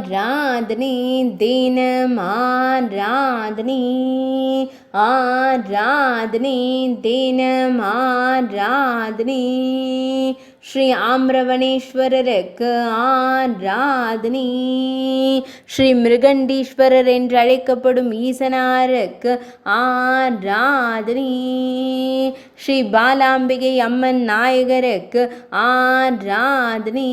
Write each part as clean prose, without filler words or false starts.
ஆராதனை தினம் ஆராதனை ஆராதனை தினம் ஆராதனை ஸ்ரீ ஆம்ரவணேஸ்வரருக்கு ஆராதனை ஸ்ரீ மிருகண்டீஸ்வரர் என்று அழைக்கப்படும் ஈசனாருக்கு ஆராதனை ஸ்ரீ பாலாம்பிகை அம்மன் நாயகருக்கு ஆராதனை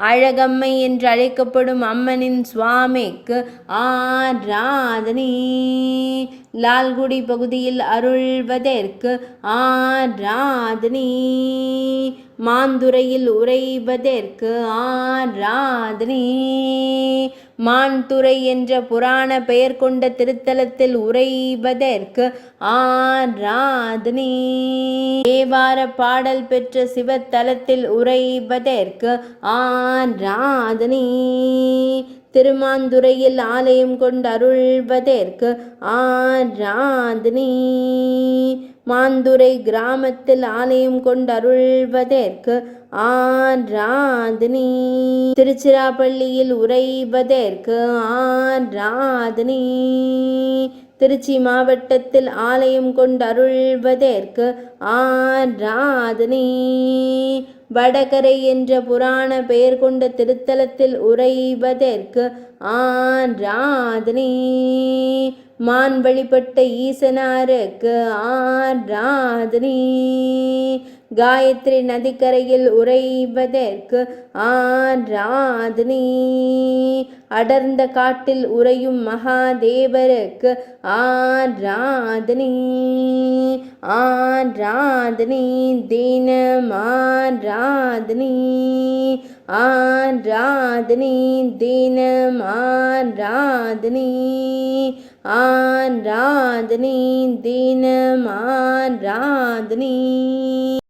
அழகம்மை என்று அழைக்கப்படும் அம்மனின் சுவாமிக்கு ஆராதனை லால்குடி பகுதியில் அருள்வதற்கு ஆராதனை மாந்துரையில் உறைவதற்கு ஆராதனை மான்துறை என்ற புராண பெயர் கொண்ட திருத்தலத்தில் உறைவதற்கு ஆராதனை தேவார பாடல் பெற்ற சிவத்தலத்தில் உறைவதற்கு ஆராதனை திருமாந்துறையில் ஆலயம் கொண்டு அருள்வதற்கு ஆராதனை மாந்துரை கிராமத்தில் ஆலயம் கொண்டு அருள்வதற்கு ஆராதனை திருச்சிராப்பள்ளியில் உறைவதற்கு ஆராதனை திருச்சி மாவட்டத்தில் ஆலயம் கொண்டு அருள்வதற்கு ஆராதனை வடகரை என்ற புராண பெயர் கொண்ட திருத்தலத்தில் உறைவதற்கு ஆராதனை மான் வழிபட்ட ஈசனாருக்கு ஆராதனை காயத்ரி நதிக்கரையில் உறைவதற்கு ஆராதனை அடர்ந்த காட்டில் உறையும் மகாதேவருக்கு ஆராதனை ஆராதனை தினம் ஆராதனை ஆராதனை தினம் ஆராதனை ஆராதனை தினம் ஆராதனை